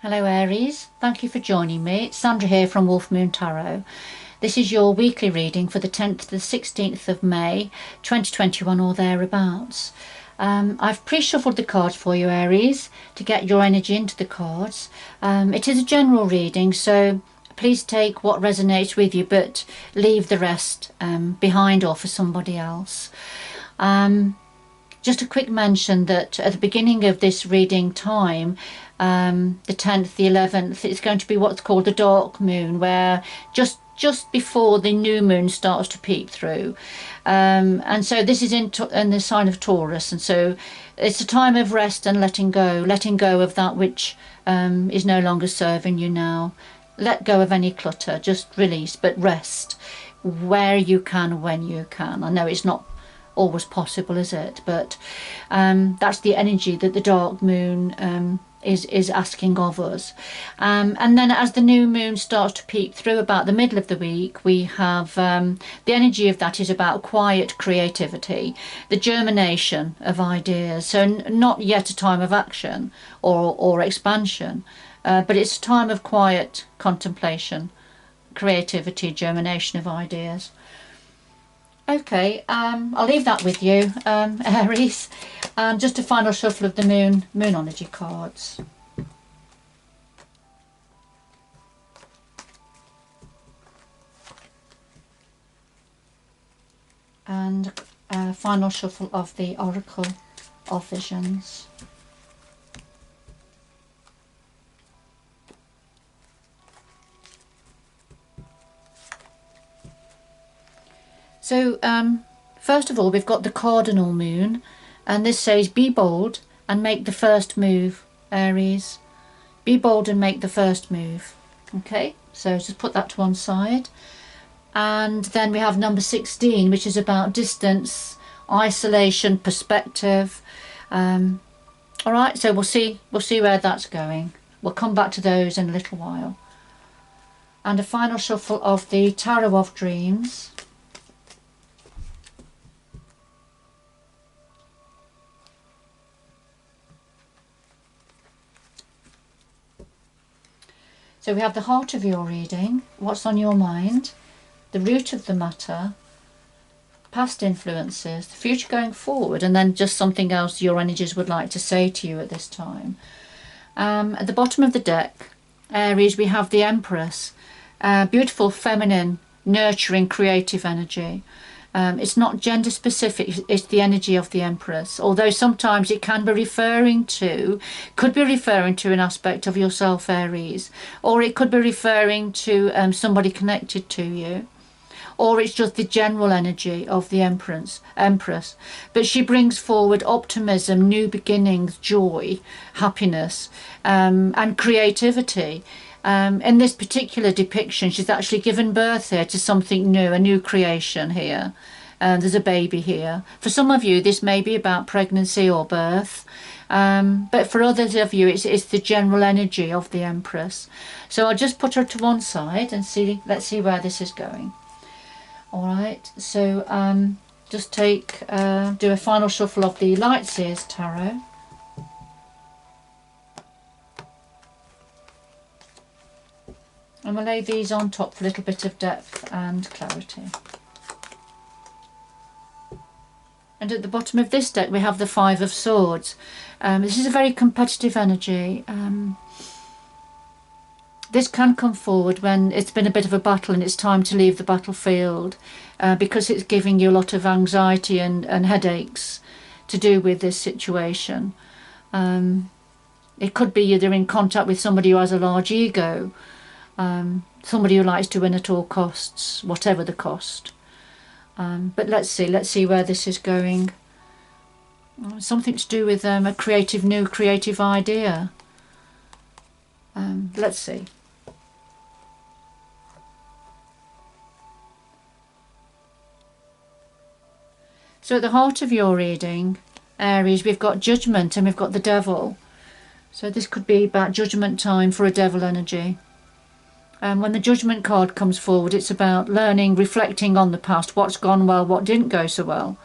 Hello Aries, thank you for joining me. It's Sandra here from Wolf Moon Tarot. This is your weekly reading for the 10th to the 16th of May 2021 or thereabouts. I've pre-shuffled the cards for you Aries to get your energy into the cards. It is a general reading, so please take what resonates with you but leave the rest behind or for somebody else. Just a quick mention that at the beginning of this reading time, the 10th, the 11th, it's going to be what's called the dark moon, where just before the new moon starts to peep through. And so this is in the sign of Taurus, and so it's a time of rest and letting go of that which is no longer serving you now. Let go of any clutter, just release, but rest where you can, when you can. I know it's not always possible, is it? But that's the energy that the dark moon is asking of us. And then as the new moon starts to peep through about the middle of the week, we have the energy of that is about quiet creativity, the germination of ideas. So not yet a time of action or expansion, but it's a time of quiet contemplation, creativity, germination of ideas. Okay, I'll leave that with you, Aries. Just a final shuffle of the moon energy cards. And a final shuffle of the Oracle of Visions. So first of all, we've got the cardinal moon, and this says be bold and make the first move, Aries. Be bold and make the first move. Okay, so just put that to one side. And then we have number 16, which is about distance, isolation, perspective. All right, so we'll see where that's going. We'll come back to those in a little while. And a final shuffle of the Tarot of Dreams. So we have the heart of your reading, what's on your mind, the root of the matter, past influences, the future going forward, and then just something else your energies would like to say to you at this time. At the bottom of the deck, Aries, we have the Empress, beautiful, feminine, nurturing, creative energy. It's not gender specific, it's the energy of the Empress, although sometimes it can be could be referring to an aspect of yourself, Aries, or it could be referring to somebody connected to you, or it's just the general energy of the Empress. But she brings forward optimism, new beginnings, joy, happiness, and creativity. In this particular depiction, she's actually given birth here to something new, a new creation here. There's a baby here. For some of you, this may be about pregnancy or birth, but for others of you, it's the general energy of the Empress. So I'll just put her to one side and let's see where this is going. All right, so just do a final shuffle of the Lightseers Tarot. And we'll lay these on top for a little bit of depth and clarity. And at the bottom of this deck we have the Five of Swords. This is a very competitive energy. This can come forward when it's been a bit of a battle and it's time to leave the battlefield, because it's giving you a lot of anxiety and headaches to do with this situation. It could be you're in contact with somebody who has a large ego, somebody who likes to win at all costs, whatever the cost. But let's see where this is going. Something to do with a new creative idea. Let's see. So at the heart of your reading, Aries, we've got Judgment and we've got the Devil. So this could be about judgment time for a devil energy. When the Judgment card comes forward, it's about learning, reflecting on the past, what's gone well, what didn't go so well.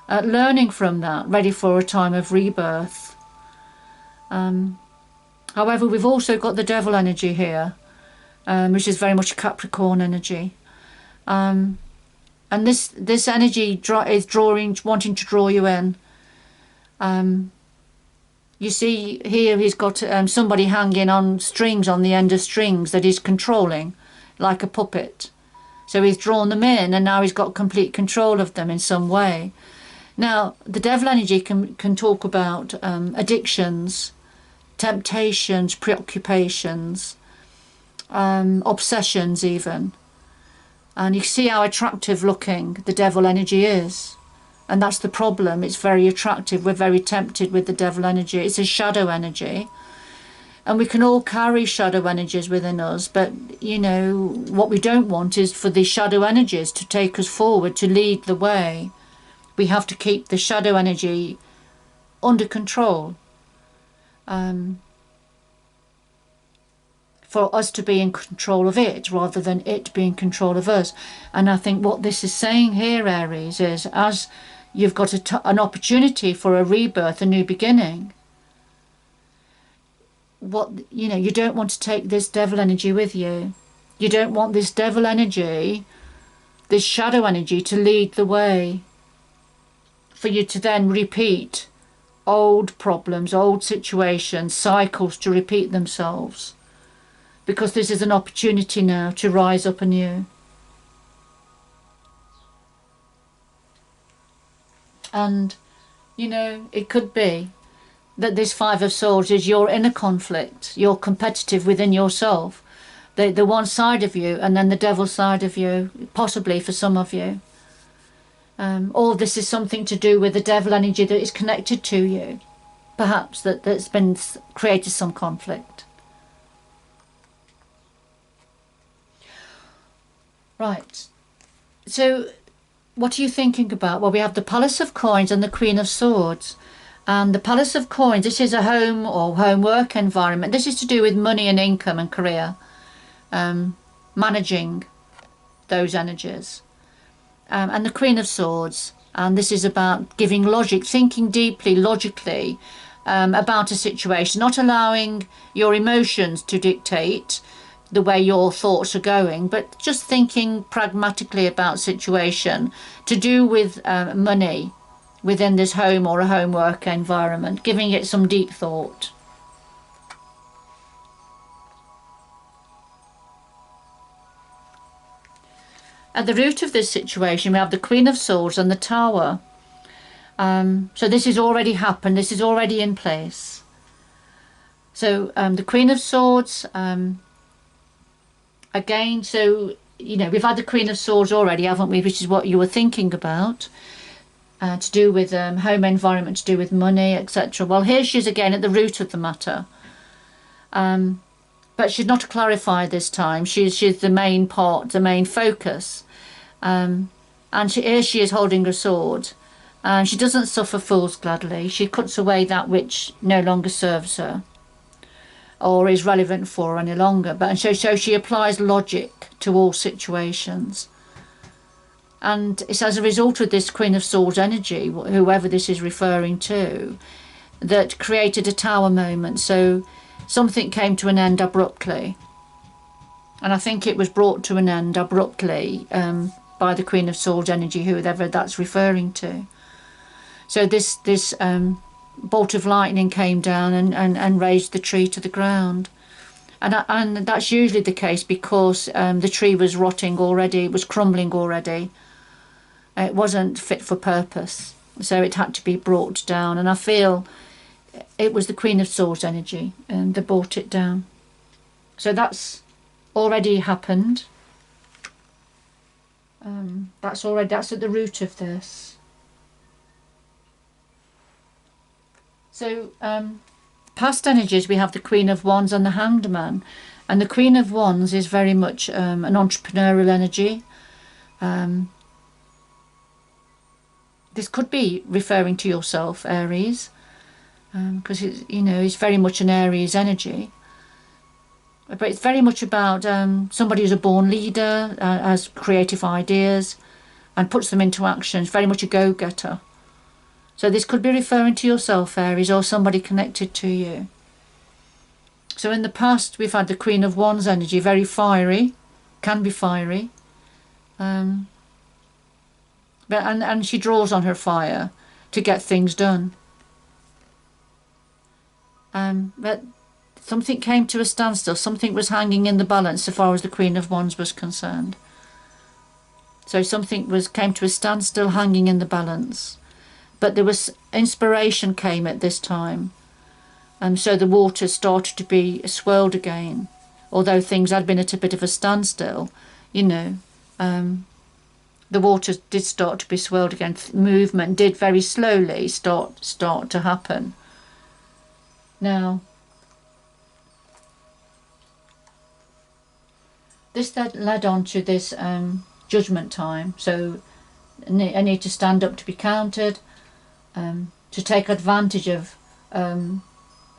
Learning from that, ready for a time of rebirth. However, we've also got the devil energy here, which is very much Capricorn energy. And this energy is wanting to draw you in. You see here he's got somebody hanging on strings, on the end of strings, that he's controlling like a puppet. So he's drawn them in, and now he's got complete control of them in some way. Now, the devil energy can talk about addictions, temptations, preoccupations, obsessions even. And you see how attractive looking the devil energy is. And that's the problem. It's very attractive. We're very tempted with the devil energy. It's a shadow energy. And we can all carry shadow energies within us. But, you know, what we don't want is for the shadow energies to take us forward, to lead the way. We have to keep the shadow energy under control. For us to be in control of it rather than it being in control of us. And I think what this is saying here, Aries, is as you've got an opportunity for a rebirth, a new beginning, you don't want to take this devil energy with you. You don't want this devil energy, this shadow energy, to lead the way, for you to then repeat old problems, old situations, cycles to repeat themselves. Because this is an opportunity now to rise up anew. And, you know, it could be that this Five of Swords is your inner conflict. You're competitive within yourself. The one side of you and then the devil side of you, possibly for some of you. Or this is something to do with the devil energy that is connected to you. Perhaps that's been created some conflict. Right. So what are you thinking about? Well, we have the Palace of Coins and the Queen of Swords. And the Palace of Coins, this is a home or homework environment. This is to do with money and income and career. Managing those energies. And the Queen of Swords. And this is about giving logic, thinking deeply, logically about a situation. Not allowing your emotions to dictate the way your thoughts are going, but just thinking pragmatically about situation to do with money within this home or a homework environment, giving it some deep thought. At the root of this situation, we have the Queen of Swords and the Tower. So this has already happened, this is already in place. So the Queen of Swords, again, so, you know, we've had the Queen of Swords already, haven't we, which is what you were thinking about, to do with home environment, to do with money, etc. Well, here she is again at the root of the matter. But she's not to clarify this time. She's the main part, the main focus. And here she is holding a sword. And she doesn't suffer fools gladly. She cuts away that which no longer serves her or is relevant for her any longer. But so she applies logic to all situations. And it's as a result of this Queen of Swords energy, whoever this is referring to, that created a Tower moment. So something came to an end abruptly. And I think it was brought to an end abruptly by the Queen of Swords energy, whoever that's referring to. So this bolt of lightning came down and raised the tree to the ground. And that's usually the case because the tree was rotting already, it was crumbling already. It wasn't fit for purpose, so it had to be brought down. And I feel it was the Queen of Swords energy that brought it down. So that's already happened. That's at the root of this. So past energies, we have the Queen of Wands and the Hanged Man. And the Queen of Wands is very much an entrepreneurial energy. This could be referring to yourself, Aries, because it's very much an Aries energy. But it's very much about somebody who's a born leader, has creative ideas and puts them into action. It's very much a go-getter. So this could be referring to yourself, Aries, or somebody connected to you. So in the past we've had the Queen of Wands energy, very fiery, can be fiery. And she draws on her fire to get things done. But something came to a standstill. Something was hanging in the balance so far as the Queen of Wands was concerned. So something came to a standstill, hanging in the balance. But there was inspiration came at this time. So the water started to be swirled again. Although things had been at a bit of a standstill, you know, the water did start to be swirled again. Movement did very slowly start to happen. Now, this led on to this judgment time. So I need to stand up to be counted, to take advantage of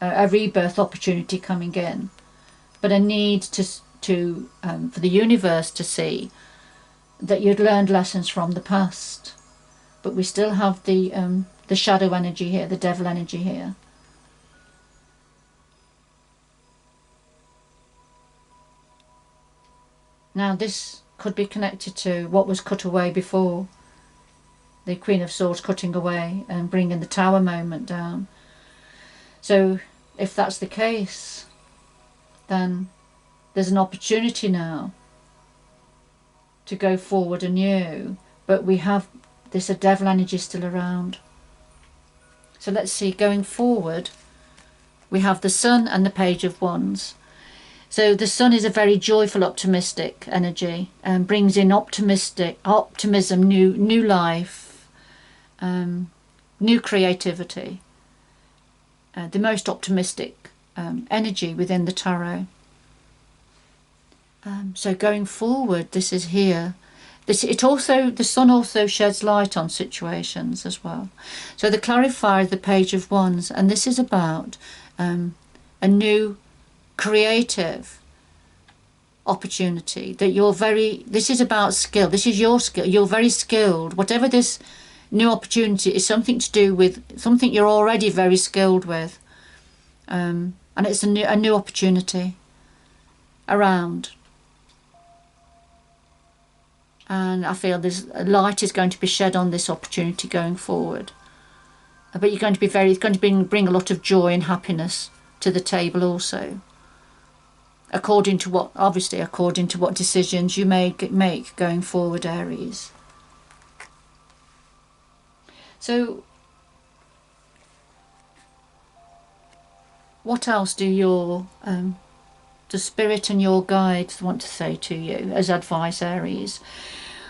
a rebirth opportunity coming in. But I need to for the universe to see that you'd learned lessons from the past. But we still have the shadow energy here, the devil energy here. Now this could be connected to what was cut away before, the Queen of Swords cutting away and bringing the Tower moment down. So if that's the case, then there's an opportunity now to go forward anew, but we have this devil energy still around. So let's see, going forward, we have the Sun and the Page of Wands. So the Sun is a very joyful, optimistic energy and brings in optimism, new life, new creativity. The most optimistic energy within the tarot. So going forward, this is here. The Sun also sheds light on situations as well. So the clarifier is the Page of Wands, and this is about a new creative opportunity that this is about skill. This is your skill. You're very skilled. Whatever this new opportunity is, something to do with something you're already very skilled with, and it's a new opportunity around. And I feel this light is going to be shed on this opportunity going forward. But you're going to be it's going to bring a lot of joy and happiness to the table also. According to what decisions you make going forward, Aries. So, what else do the Spirit and your guides want to say to you as advice, Aries?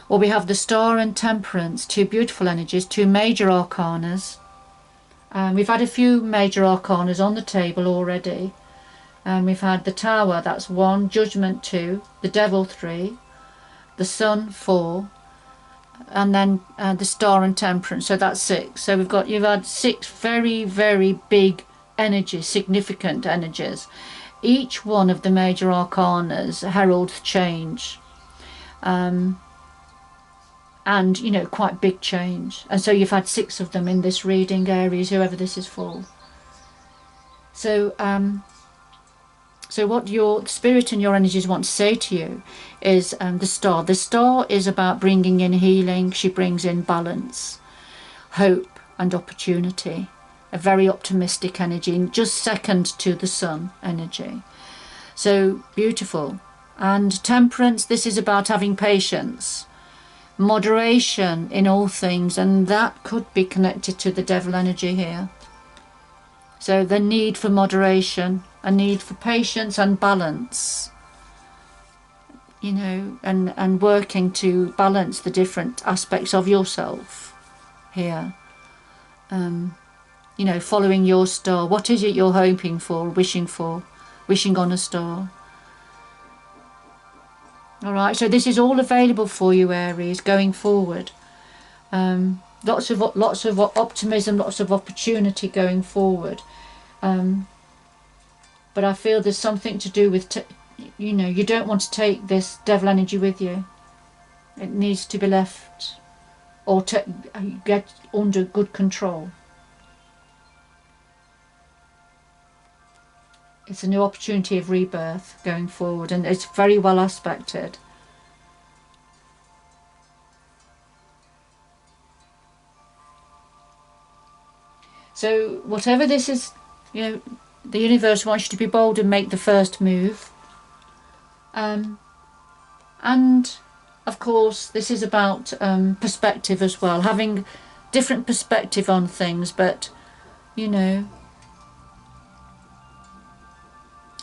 Well, we have the Star and Temperance, two beautiful energies, two major arcanas. We've had a few major arcanas on the table already. We've had the Tower, that's 1, Judgment 2, the Devil 3, the Sun 4, and then the Star and Temperance, so that's 6. So you've had 6 very, very big energies, significant energies. Each one of the major arcanas heralds change, and quite big change. And so you've had 6 of them in this reading, Aries, whoever this is for. So so what your Spirit and your energies want to say to you is the Star. The Star is about bringing in healing. She brings in balance, hope and opportunity. A very optimistic energy, just second to the Sun energy. So beautiful. And Temperance, this is about having patience, moderation in all things, and that could be connected to the Devil energy here. So the need for moderation, a need for patience and balance, and working to balance the different aspects of yourself here. Following your star. What is it you're hoping for, wishing on a star? All right, so this is all available for you, Aries, going forward. Lots of optimism, lots of opportunity going forward. But I feel there's something to do with, you don't want to take this devil energy with you. It needs to be left or get under good control. It's a new opportunity of rebirth going forward, and it's very well aspected. So whatever this is, you know, the universe wants you to be bold and make the first move. And of course this is about perspective as well, having different perspective on things, but you know,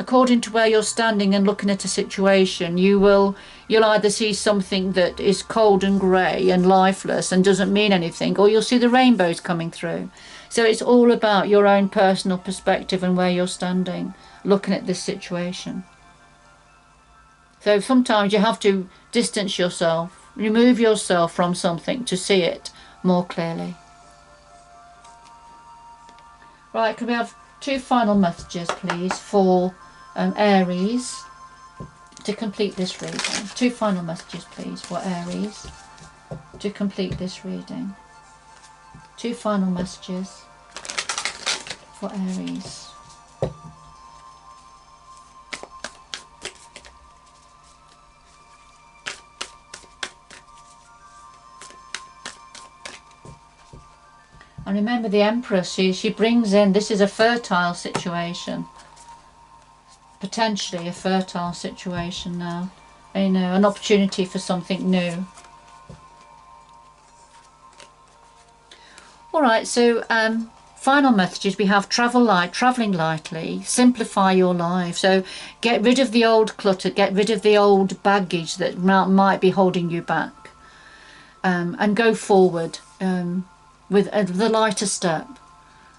according to where you're standing and looking at a situation, you'll either see something that is cold and grey and lifeless and doesn't mean anything, or you'll see the rainbows coming through. So it's all about your own personal perspective and where you're standing looking at this situation. So sometimes you have to distance yourself, remove yourself from something to see it more clearly. Right, can we have 2 final messages please for Aries to complete this reading? 2 final messages please for Aries to complete this reading. 2 final messages for Aries. And remember the Empress, she brings in, this is a fertile situation. Potentially a fertile situation now. You know, an opportunity for something new. Alright, so final messages we have: travel light, travelling lightly, simplify your life. So get rid of the old clutter, get rid of the old baggage that might be holding you back. And go forward. With the lighter step,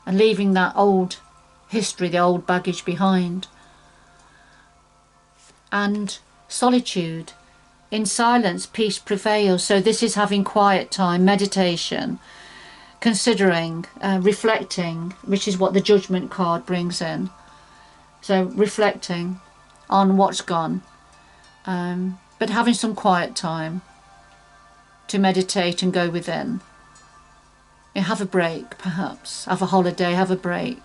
and leaving that old history, the old baggage behind. And solitude. In silence, peace prevails. So this is having quiet time, meditation, considering, reflecting, which is what the Judgment card brings in. So reflecting on what's gone, but having some quiet time to meditate and go within. Have a break, perhaps, have a holiday, have a break,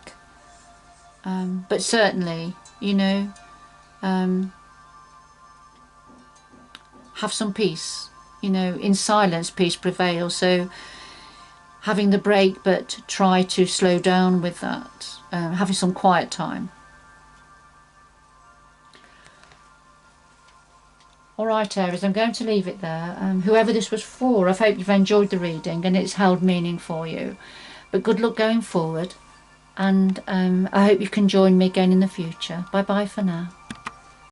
but certainly, you know, have some peace. You know, in silence peace prevails. So having the break, but try to slow down with that, having some quiet time. Alright Aries, I'm going to leave it there. Whoever this was for, I hope you've enjoyed the reading and it's held meaning for you. But good luck going forward, and I hope you can join me again in the future. Bye bye for now.